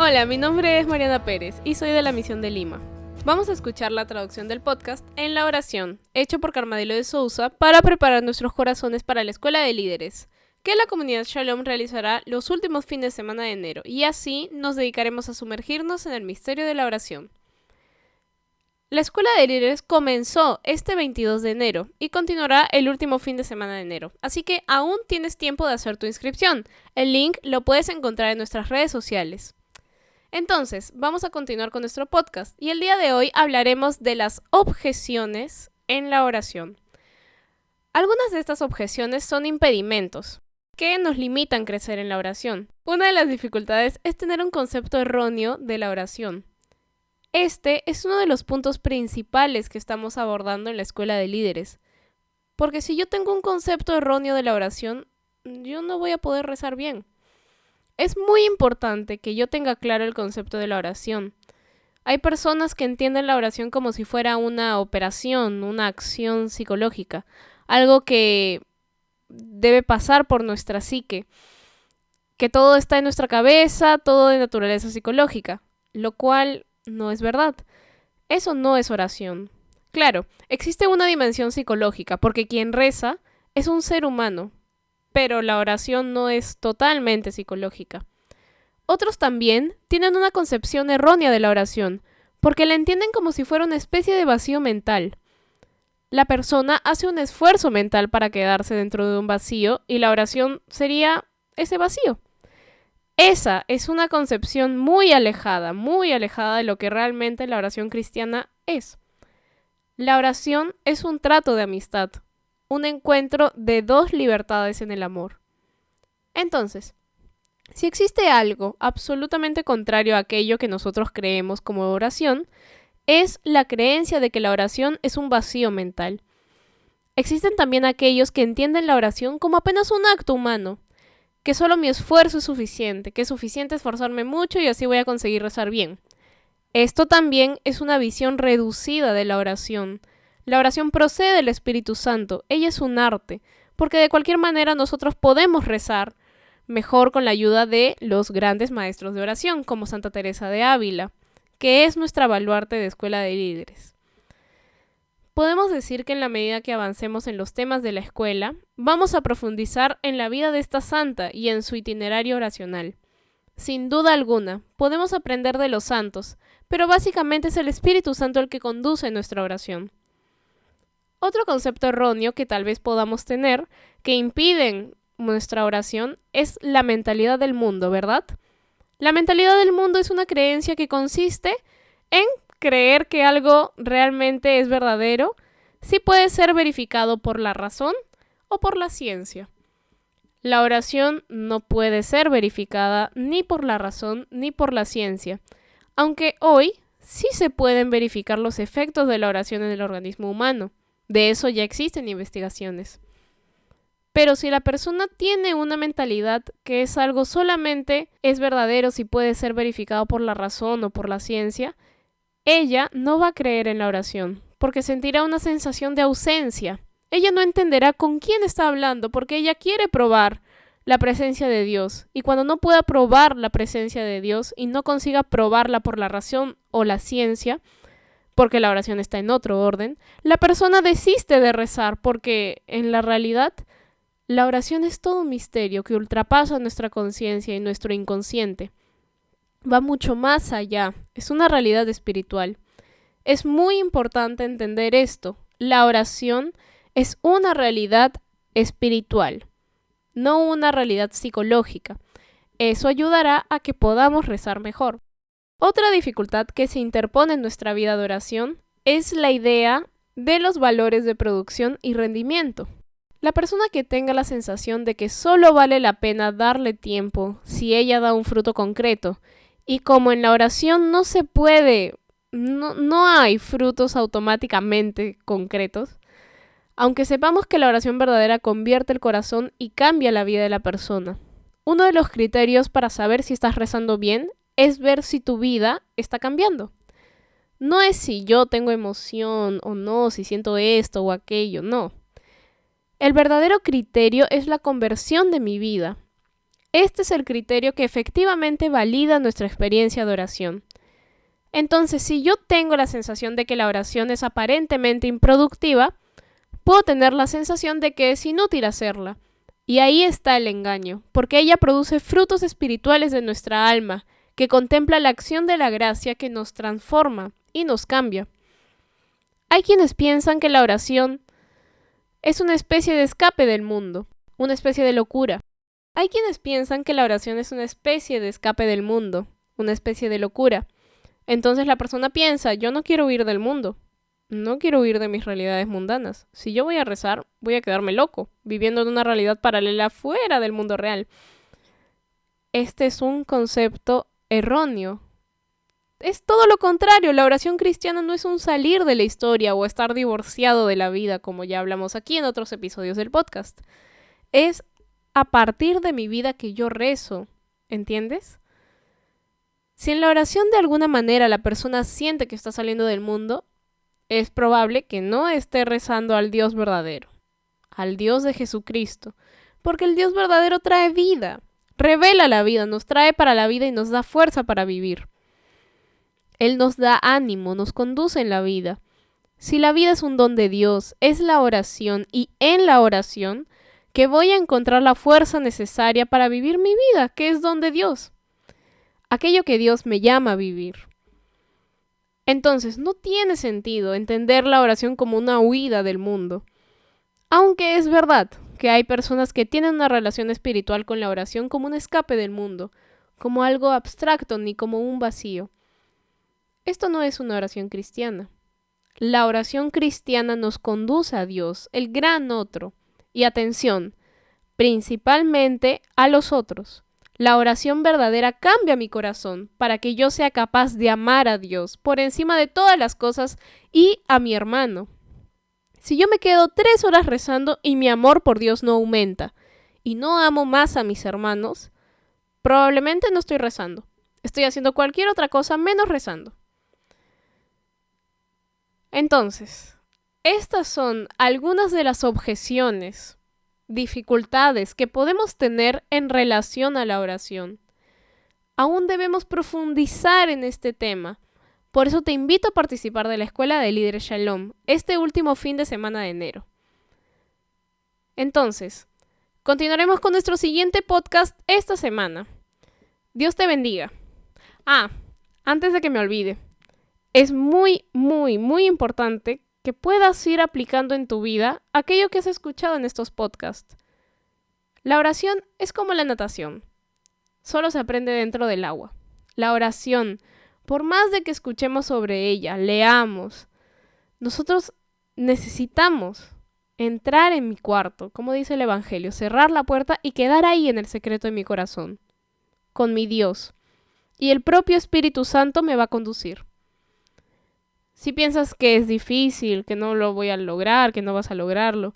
Hola, mi nombre es Mariana Pérez y soy de la Misión de Lima. Vamos a escuchar la traducción del podcast En la Oración, hecho por Carmadilo de Sousa para preparar nuestros corazones para la Escuela de Líderes, que la comunidad Shalom realizará los últimos fines de semana de enero, y así nos dedicaremos a sumergirnos en el misterio de la oración. La Escuela de Líderes comenzó este 22 de enero y continuará el último fin de semana de enero, así que aún tienes tiempo de hacer tu inscripción. El link lo puedes encontrar en nuestras redes sociales. Entonces, vamos a continuar con nuestro podcast y el día de hoy hablaremos de las objeciones en la oración. Algunas de estas objeciones son impedimentos que nos limitan a crecer en la oración. Una de las dificultades es tener un concepto erróneo de la oración. Este es uno de los puntos principales que estamos abordando en la Escuela de Líderes, porque si yo tengo un concepto erróneo de la oración, yo no voy a poder rezar bien. Es muy importante que yo tenga claro el concepto de la oración. Hay personas que entienden la oración como si fuera una operación, una acción psicológica, algo que debe pasar por nuestra psique, que todo está en nuestra cabeza, todo de naturaleza psicológica, lo cual no es verdad. Eso no es oración. Claro, existe una dimensión psicológica, porque quien reza es un ser humano, pero la oración no es totalmente psicológica. Otros también tienen una concepción errónea de la oración, porque la entienden como si fuera una especie de vacío mental. La persona hace un esfuerzo mental para quedarse dentro de un vacío y la oración sería ese vacío. Esa es una concepción muy alejada de lo que realmente la oración cristiana es. La oración es un trato de amistad, un encuentro de dos libertades en el amor. Entonces, si existe algo absolutamente contrario a aquello que nosotros creemos como oración, es la creencia de que la oración es un vacío mental. Existen también aquellos que entienden la oración como apenas un acto humano, que solo mi esfuerzo es suficiente, que es suficiente esforzarme mucho y así voy a conseguir rezar bien. Esto también es una visión reducida de la oración. La oración procede del Espíritu Santo, ella es un arte, porque de cualquier manera nosotros podemos rezar mejor con la ayuda de los grandes maestros de oración, como Santa Teresa de Ávila, que es nuestra baluarte de Escuela de Líderes. Podemos decir que en la medida que avancemos en los temas de la escuela, vamos a profundizar en la vida de esta santa y en su itinerario oracional. Sin duda alguna, podemos aprender de los santos, pero básicamente es el Espíritu Santo el que conduce nuestra oración. Otro concepto erróneo que tal vez podamos tener, que impiden nuestra oración, es la mentalidad del mundo, ¿verdad? La mentalidad del mundo es una creencia que consiste en creer que algo realmente es verdadero, sí puede ser verificado por la razón o por la ciencia. La oración no puede ser verificada ni por la razón ni por la ciencia, aunque hoy sí se pueden verificar los efectos de la oración en el organismo humano. De eso ya existen investigaciones. Pero si la persona tiene una mentalidad que es algo solamente es verdadero si puede ser verificado por la razón o por la ciencia, ella no va a creer en la oración, porque sentirá una sensación de ausencia. Ella no entenderá con quién está hablando, porque ella quiere probar la presencia de Dios. Y cuando no pueda probar la presencia de Dios y no consiga probarla por la razón o la ciencia, porque la oración está en otro orden, la persona desiste de rezar, porque en la realidad la oración es todo un misterio que ultrapasa nuestra conciencia y nuestro inconsciente. Va mucho más allá, es una realidad espiritual. Es muy importante entender esto. La oración es una realidad espiritual, no una realidad psicológica. Eso ayudará a que podamos rezar mejor. Otra dificultad que se interpone en nuestra vida de oración es la idea de los valores de producción y rendimiento. La persona que tenga la sensación de que solo vale la pena darle tiempo si ella da un fruto concreto, y como en la oración no se puede, no hay frutos automáticamente concretos, aunque sepamos que la oración verdadera convierte el corazón y cambia la vida de la persona. Uno de los criterios para saber si estás rezando bien es ver si tu vida está cambiando. No es si yo tengo emoción o no, si siento esto o aquello, no. El verdadero criterio es la conversión de mi vida. Este es el criterio que efectivamente valida nuestra experiencia de oración. Entonces, si yo tengo la sensación de que la oración es aparentemente improductiva, puedo tener la sensación de que es inútil hacerla. Y ahí está el engaño, porque ella produce frutos espirituales de nuestra alma, que contempla la acción de la gracia que nos transforma y nos cambia. Hay quienes piensan que la oración es una especie de escape del mundo, una especie de locura. Hay quienes piensan que la oración es una especie de escape del mundo, una especie de locura. Entonces la persona piensa, yo no quiero huir del mundo, no quiero huir de mis realidades mundanas. Si yo voy a rezar, voy a quedarme loco, viviendo en una realidad paralela fuera del mundo real. Este es un concepto erróneo. Es todo lo contrario, la oración cristiana no es un salir de la historia o estar divorciado de la vida, como ya hablamos aquí en otros episodios del podcast. Es a partir de mi vida que yo rezo, ¿entiendes? Si en la oración de alguna manera la persona siente que está saliendo del mundo, es probable que no esté rezando al Dios verdadero, al Dios de Jesucristo, porque el Dios verdadero trae vida, revela la vida, nos trae para la vida y nos da fuerza para vivir. Él nos da ánimo, nos conduce en la vida. Si la vida es un don de Dios, es la oración y en la oración que voy a encontrar la fuerza necesaria para vivir mi vida, que es don de Dios. Aquello que Dios me llama a vivir. Entonces, no tiene sentido entender la oración como una huida del mundo. Aunque es verdad que hay personas que tienen una relación espiritual con la oración como un escape del mundo, como algo abstracto ni como un vacío. Esto no es una oración cristiana. La oración cristiana nos conduce a Dios, el gran otro. Y atención, principalmente a los otros. La oración verdadera cambia mi corazón para que yo sea capaz de amar a Dios por encima de todas las cosas y a mi hermano. Si yo me quedo 3 horas rezando y mi amor por Dios no aumenta y no amo más a mis hermanos, probablemente no estoy rezando. Estoy haciendo cualquier otra cosa menos rezando. Entonces, estas son algunas de las objeciones, dificultades que podemos tener en relación a la oración. Aún debemos profundizar en este tema. Por eso te invito a participar de la Escuela de Líderes Shalom este último fin de semana de enero. Entonces, continuaremos con nuestro siguiente podcast esta semana. Dios te bendiga. Antes de que me olvide, es muy, muy, muy importante que puedas ir aplicando en tu vida aquello que has escuchado en estos podcasts. La oración es como la natación. Solo se aprende dentro del agua. La oración, por más de que escuchemos sobre ella, leamos, nosotros necesitamos entrar en mi cuarto, como dice el Evangelio, cerrar la puerta y quedar ahí en el secreto de mi corazón, con mi Dios. Y el propio Espíritu Santo me va a conducir. Si piensas que es difícil, que no lo voy a lograr, que no vas a lograrlo,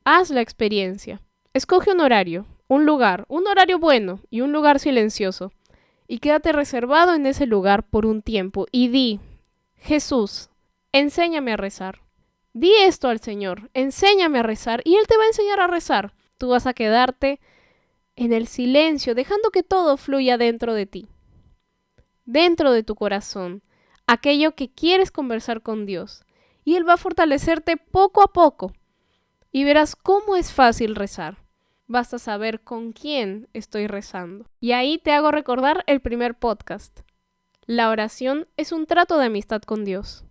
haz la experiencia. Escoge un horario, un lugar, un horario bueno y un lugar silencioso. Y quédate reservado en ese lugar por un tiempo y di, Jesús, enséñame a rezar. Di esto al Señor, enséñame a rezar y Él te va a enseñar a rezar. Tú vas a quedarte en el silencio, dejando que todo fluya dentro de ti, dentro de tu corazón. Aquello que quieres conversar con Dios, y Él va a fortalecerte poco a poco, y verás cómo es fácil rezar. Basta saber con quién estoy rezando. Y ahí te hago recordar el primer podcast. La oración es un trato de amistad con Dios.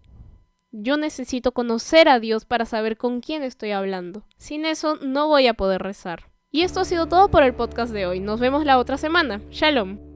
Yo necesito conocer a Dios para saber con quién estoy hablando. Sin eso no voy a poder rezar. Y esto ha sido todo por el podcast de hoy. Nos vemos la otra semana. Shalom.